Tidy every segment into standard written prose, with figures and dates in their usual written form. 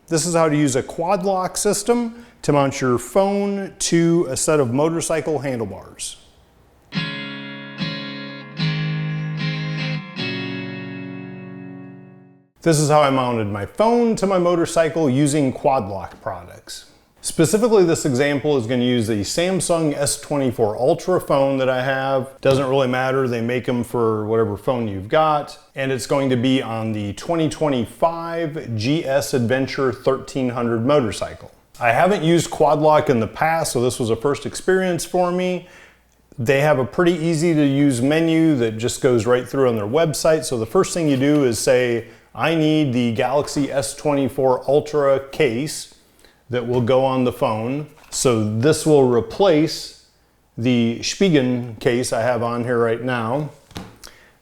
This is how to use a QuadLock system to mount your phone to a set of motorcycle handlebars. This is how I mounted my phone to my motorcycle using QuadLock products. Specifically, this example is going to use the Samsung S24 Ultra phone that I have. Doesn't really matter, they make them for whatever phone you've got. And it's going to be on the 2025 gsadventure 1300 motorcycle. I haven't used QuadLock in the past, so this was a first experience for me. They have a pretty easy to use menu that just goes right through on their website. So the first thing you do is say, I need the Galaxy S24 Ultra case that will go on the phone. So this will replace the Spigen case I have on here right now.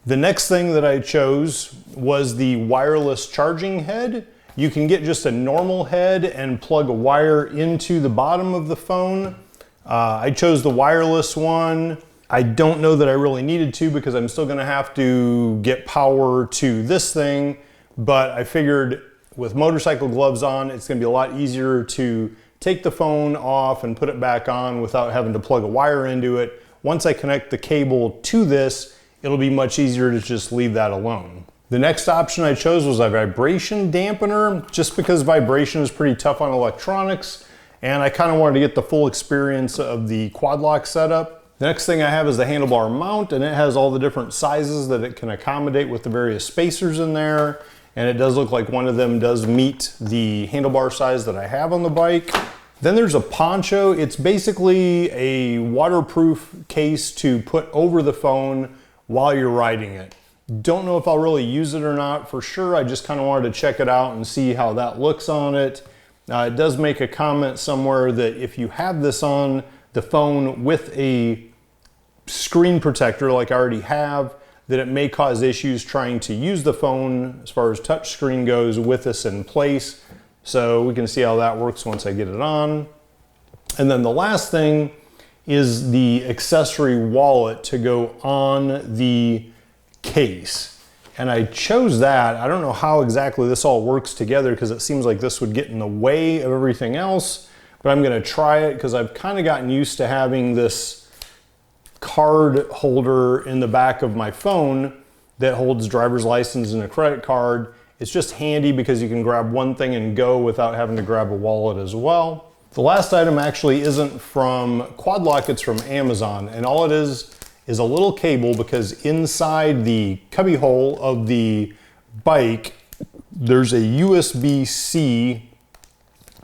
The next thing that I chose was the wireless charging head. You can get just a normal head and plug a wire into the bottom of the phone. I chose the wireless one. I don't know that I really needed to because I'm still gonna have to get power to this thing, but I figured with motorcycle gloves on, it's gonna be a lot easier to take the phone off and put it back on without having to plug a wire into it. Once I connect the cable to this, it'll be much easier to just leave that alone. The next option I chose was a vibration dampener, just because vibration is pretty tough on electronics, and I kind of wanted to get the full experience of the QuadLock setup. The next thing I have is the handlebar mount, and it has all the different sizes that it can accommodate with the various spacers in there. And it does look like one of them does meet the handlebar size that I have on the bike. Then there's a poncho. It's basically a waterproof case to put over the phone while you're riding it. Don't know if I'll really use it or not for sure. I just kind of wanted to check it out and see how that looks on it. It does make a comment somewhere that if you have this on the phone with a screen protector like I already have, that it may cause issues trying to use the phone as far as touch screen goes with this in place. So we can see how that works once I get it on. And then the last thing is the accessory wallet to go on the case. And I chose that. I don't know how exactly this all works together because it seems like this would get in the way of everything else, but I'm gonna try it because I've kind of gotten used to having this card holder in the back of my phone that holds driver's license and a credit card. It's just handy because you can grab one thing and go without having to grab a wallet as well. The last item actually isn't from QuadLock, it's from Amazon, and all it is a little cable because inside the cubby hole of the bike there's a USB-C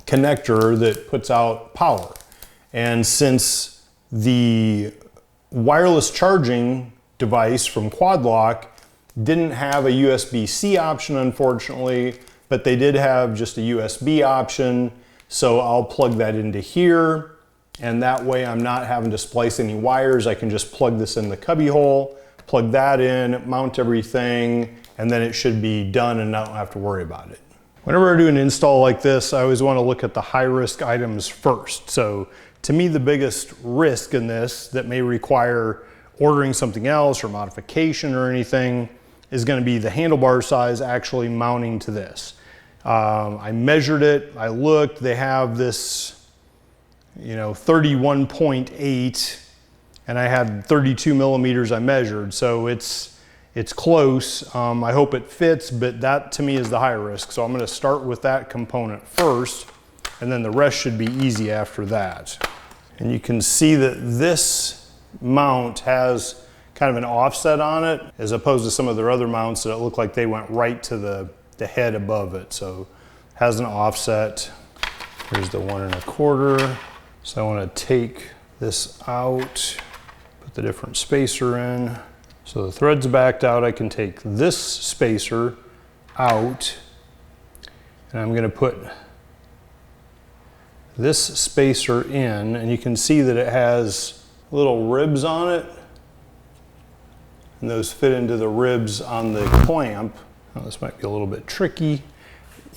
connector that puts out power. And since the wireless charging device from QuadLock didn't have a USB-C option, unfortunately, but they did have just a USB option. So I'll plug that into here, and that way I'm not having to splice any wires. I can just plug this in the cubby hole, plug that in, mount everything, and then it should be done and not have to worry about it. Whenever I do an install like this, I always want to look at the high-risk items first. So to me, the biggest risk in this that may require ordering something else or modification or anything is going to be the handlebar size actually mounting to this. I measured it, I looked, they have this, 31.8, and I had 32 millimeters I measured, so it's close. I hope it fits, but that to me is the high risk. So I'm going to start with that component first, and then the rest should be easy after that. And you can see that this mount has kind of an offset on it, as opposed to some of their other mounts that look like they went right to the head above it. So it has an offset. Here's the 1 1/4. So I want to take this out, put the different spacer in. So the thread's backed out. I can take this spacer out, and I'm going to put this spacer in, and you can see that it has little ribs on it, and those fit into the ribs on the clamp. Now, this might be a little bit tricky.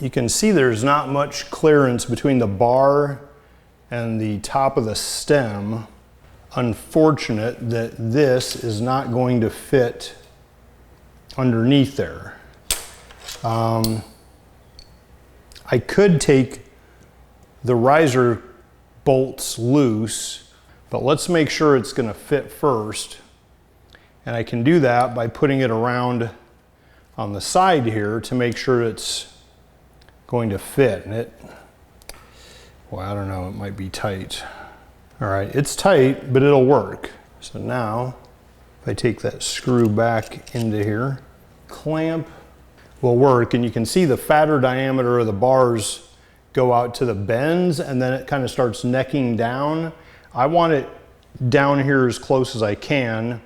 You can see there's not much clearance between the bar and the top of the stem. Unfortunate that this is not going to fit underneath there. I I could take the riser bolts loose, but let's make sure it's going to fit first. And I can do that by putting it around on the side here to make sure it's going to fit. And well, I don't know, it might be tight. All right, it's tight, but it'll work. So now, if I take that screw back into here, clamp will work, and you can see the fatter diameter of the bars go out to the bends, and then it kind of starts necking down. I want it down here as close as I can.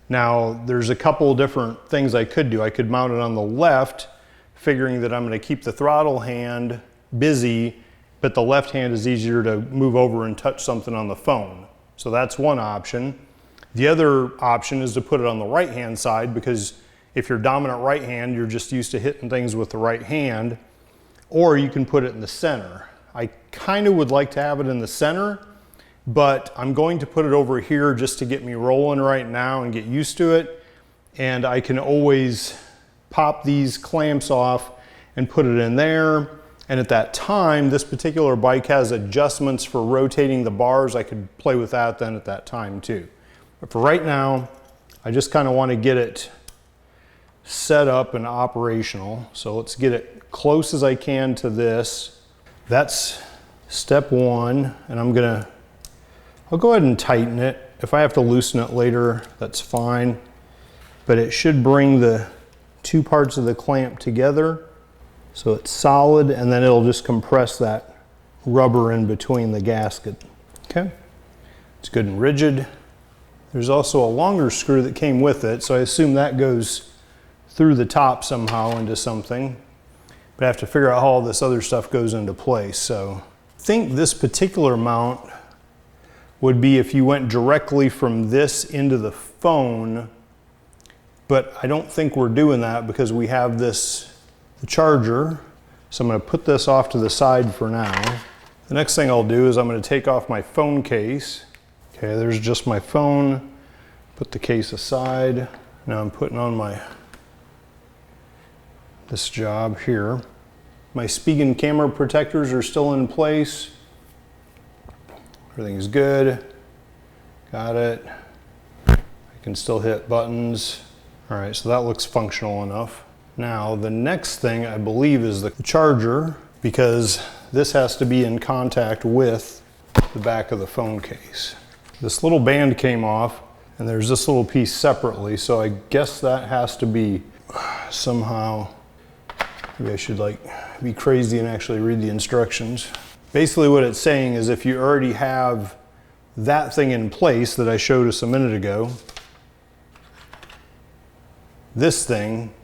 Now, there's a couple different things I could do. I could mount it on the left, figuring that I'm going to keep the throttle hand busy, but the left hand is easier to move over and touch something on the phone. So that's one option. The other option is to put it on the right hand side, because if you're dominant right hand, you're just used to hitting things with the right hand, or you can put it in the center. I kind of would like to have it in the center, but I'm going to put it over here just to get me rolling right now and get used to it. And I can always pop these clamps off and put it in there. And at that time, this particular bike has adjustments for rotating the bars. I could play with that then at that time too. But for right now, I just kind of want to get it set up and operational. So let's get it close as I can to this. That's step one, and I'll go ahead and tighten it. If I have to loosen it later, that's fine. But it should bring the two parts of the clamp together so it's solid, and then it'll just compress that rubber in between the gasket. Okay, it's good and rigid. There's also a longer screw that came with it, so I assume that goes through the top somehow into something. But I have to figure out how all this other stuff goes into place. So I think this particular mount would be if you went directly from this into the phone, but I don't think we're doing that because we have the charger. So I'm going to put this off to the side for now. The next thing I'll do is I'm going to take off my phone case. Okay, there's just my phone. Put the case aside. Now I'm putting on this job here. My Spigen camera protectors are still in place. Everything's good. Got it. I can still hit buttons. All right, so that looks functional enough. Now, the next thing I believe is the charger, because this has to be in contact with the back of the phone case. This little band came off, and there's this little piece separately, so I guess that has to be somehow, maybe I should be crazy and actually read the instructions. Basically what it's saying is if you already have that thing in place that I showed us a minute ago, this thing,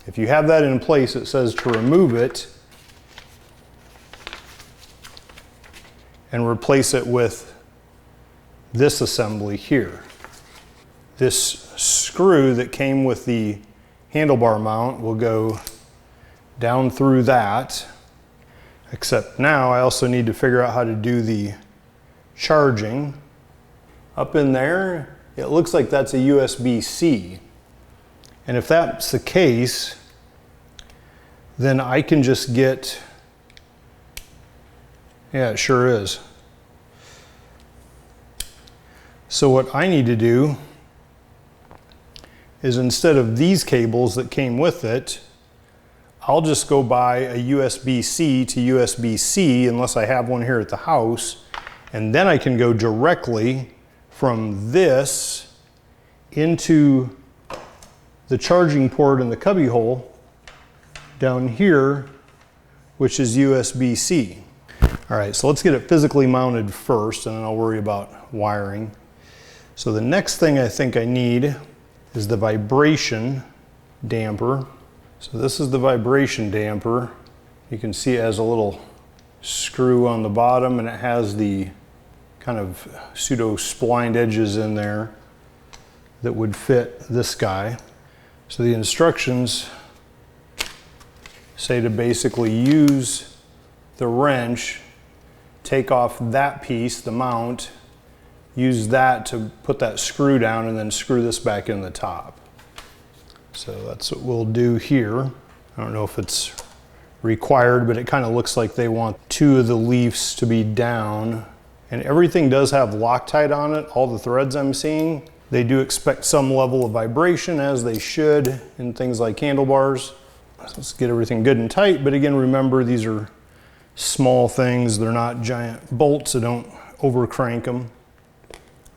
if you have that in place, it says to remove it and replace it with this assembly here. This screw that came with the handlebar mount will go down through that, except now I also need to figure out how to do the charging. Up in there, it looks like that's a USB-C. And if that's the case, then I can just get, yeah, it sure is. So what I need to do is, instead of these cables that came with it, I'll just go buy a USB-C to USB-C, unless I have one here at the house, and then I can go directly from this into the charging port in the cubby hole down here, which is USB-C. All right, so let's get it physically mounted first, and then I'll worry about wiring. So the next thing I think I need is the vibration damper. So this is the vibration damper. You can see it has a little screw on the bottom, and it has the kind of pseudo splined edges in there that would fit this guy. So the instructions say to basically use the wrench, take off that piece, the mount, use that to put that screw down, and then screw this back in the top. So that's what we'll do here. I don't know if it's required, but it kind of looks like they want 2 of the leaves to be down. And everything does have Loctite on it, all the threads I'm seeing. They do expect some level of vibration, as they should in things like handlebars. So let's get everything good and tight, but again, remember these are small things. They're not giant bolts, so don't over crank them.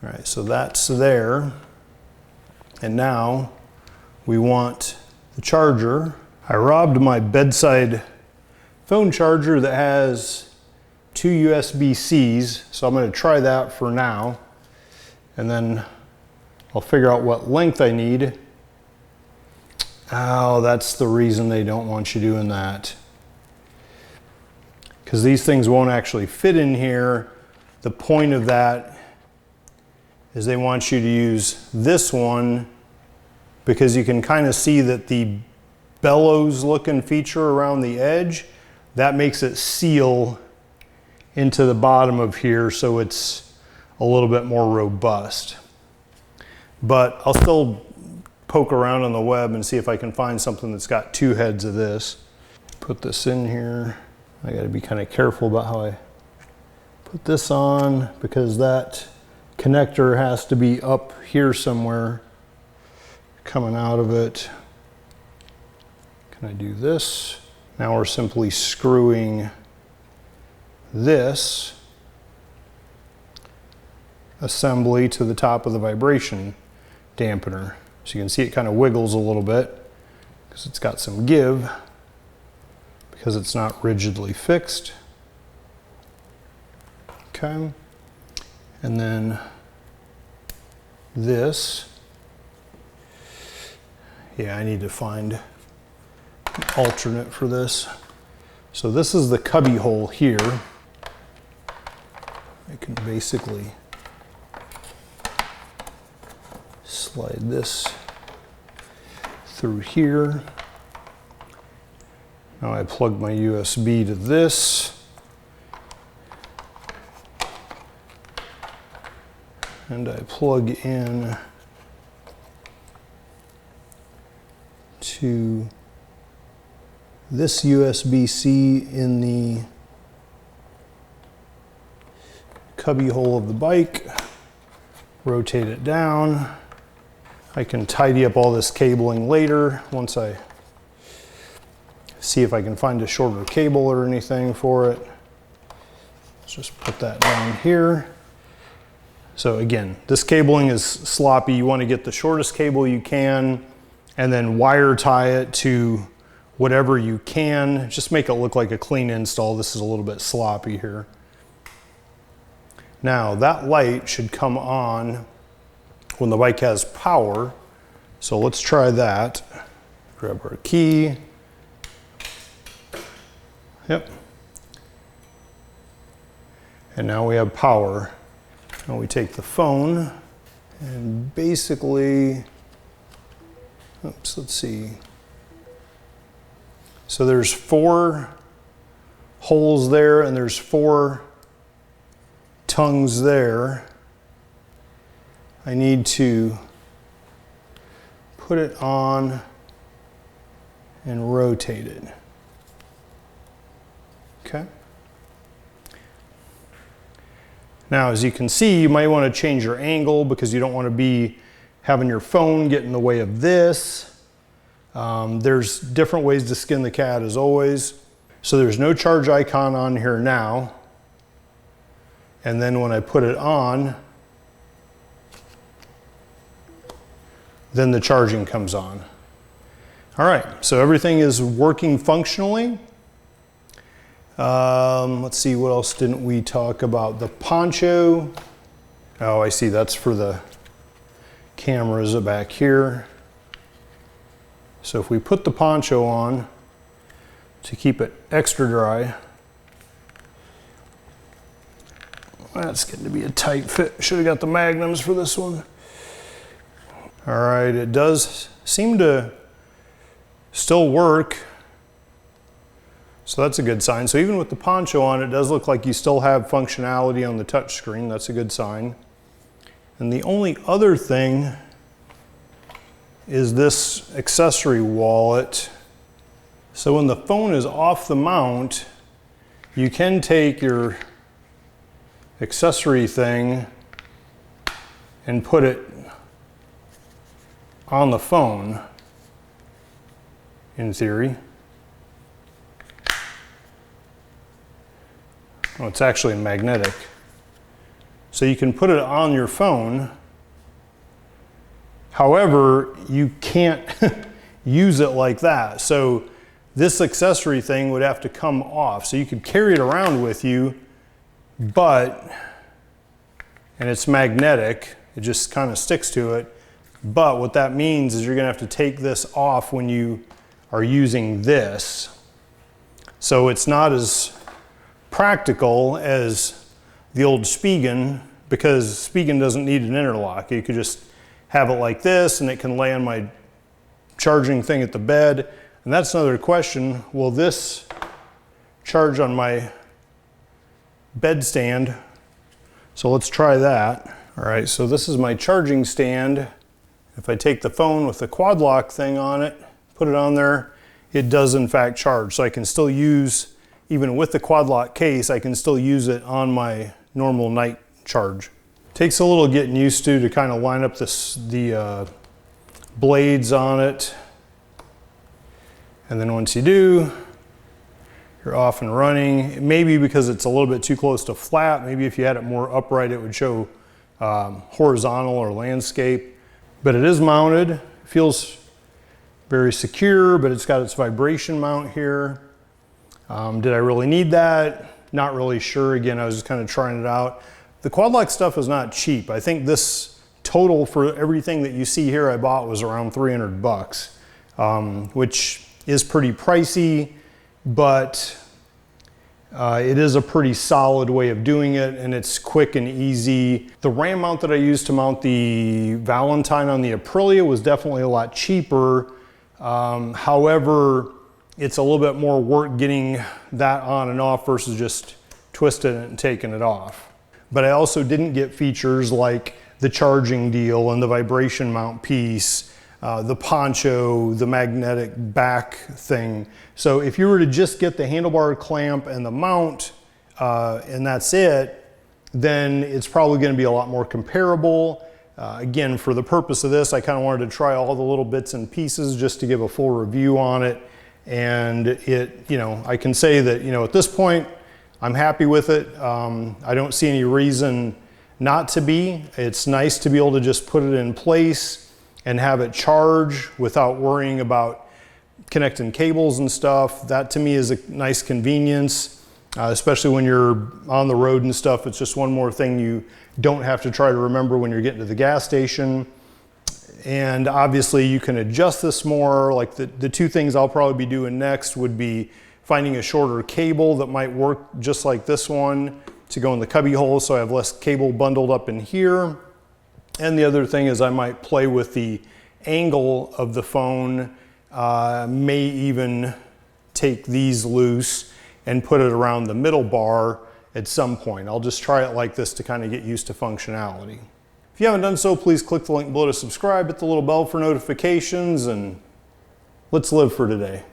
All right, so that's there. And now we want the charger. I robbed my bedside phone charger that has 2 USB-Cs, so I'm going to try that for now, and then I'll figure out what length I need. Oh, that's the reason they don't want you doing that, because these things won't actually fit in here. The point of that is they want you to use this one, because you can kind of see that the bellows looking feature around the edge, that makes it seal into the bottom of here, so it's a little bit more robust. But I'll still poke around on the web and see if I can find something that's got 2 heads of this. Put this in here. I got to be kind of careful about how I put this on, because that connector has to be up here somewhere coming out of it. Can I do this? Now we're simply screwing this assembly to the top of the vibration dampener. So you can see it kind of wiggles a little bit because it's got some give, because it's not rigidly fixed. Okay. And then this. Yeah, I need to find an alternate for this. So this is the cubby hole here. I can basically slide this through here. Now I plug my USB to this. And I plug in to this USB-C in the cubby hole of the bike. Rotate it down. I can tidy up all this cabling later once I see if I can find a shorter cable or anything for it. Let's just put that down here. So again, this cabling is sloppy. You want to get the shortest cable you can and then wire tie it to whatever you can. Just make it look like a clean install. This is a little bit sloppy here. Now that light should come on when the bike has power. So let's try that. Grab our key. Yep. And now we have power. Now we take the phone and basically, oops, let's see. So there's 4 holes there and there's 4 tongues there. I need to put it on and rotate it. Okay. Now, as you can see, you might want to change your angle because you don't want to be having your phone get in the way of this. There's different ways to skin the cat as always. So there's no charge icon on here now. And then when I put it on, then the charging comes on. All right, so everything is working functionally. Let's see, what else didn't we talk about? The poncho. Oh, I see, that's for the cameras back here. So if we put the poncho on to keep it extra dry, that's getting to be a tight fit. Should have got the magnums for this one. All right, it does seem to still work. So that's a good sign. So even with the poncho on, it does look like you still have functionality on the touch screen. That's a good sign. And the only other thing is this accessory wallet. So when the phone is off the mount, you can take your accessory thing and put it on the phone, in theory. Oh, it's actually magnetic. So you can put it on your phone. However, you can't use it like that. So this accessory thing would have to come off. So you could carry it around with you, and it's magnetic. It just kind of sticks to it. But what that means is you're gonna have to take this off when you are using this. So it's not as practical as the old Spigen, because Spigen doesn't need an interlock. You could just have it like this and it can lay on my charging thing at the bed. And that's another question. Will this charge on my bed stand? So let's try that. All right, so this is my charging stand. If I take the phone with the QuadLock thing on it, put it on there, it does in fact charge. So I can still use, even with the QuadLock case, I can still use it on my normal night charge. Takes a little getting used to kind of line up the blades on it. And then once you do, you're off and running. Maybe because it's a little bit too close to flat, maybe if you had it more upright, it would show horizontal or landscape. But it is mounted. It feels very secure, but it's got its vibration mount here. Did I really need that? Not really sure. Again, I was just kind of trying it out. The QuadLock stuff is not cheap. I think this total for everything that you see here I bought was around 300 bucks, which is pretty pricey, but it is a pretty solid way of doing it, and it's quick and easy. The RAM mount that I used to mount the Valentine on the Aprilia was definitely a lot cheaper. However, it's a little bit more work getting that on and off versus just twisting it and taking it off. But I also didn't get features like the charging deal and the vibration mount piece, the poncho, the magnetic back thing. So if you were to just get the handlebar clamp and the mount and that's it, then it's probably going to be a lot more comparable. Again, for the purpose of this, I kind of wanted to try all the little bits and pieces just to give a full review on it. And I can say that, at this point, I'm happy with it. I don't see any reason not to be. It's nice to be able to just put it in place and have it charge without worrying about connecting cables and stuff. That to me is a nice convenience, especially when you're on the road and stuff. It's just one more thing you don't have to try to remember when you're getting to the gas station. And obviously you can adjust this more. Like the two things I'll probably be doing next would be finding a shorter cable that might work just like this one to go in the cubby hole, so I have less cable bundled up in here. And the other thing is I might play with the angle of the phone, may even take these loose and put it around the middle bar at some point. I'll just try it like this to kind of get used to functionality. If you haven't done so, please click the link below to subscribe, hit the little bell for notifications, and let's live for today.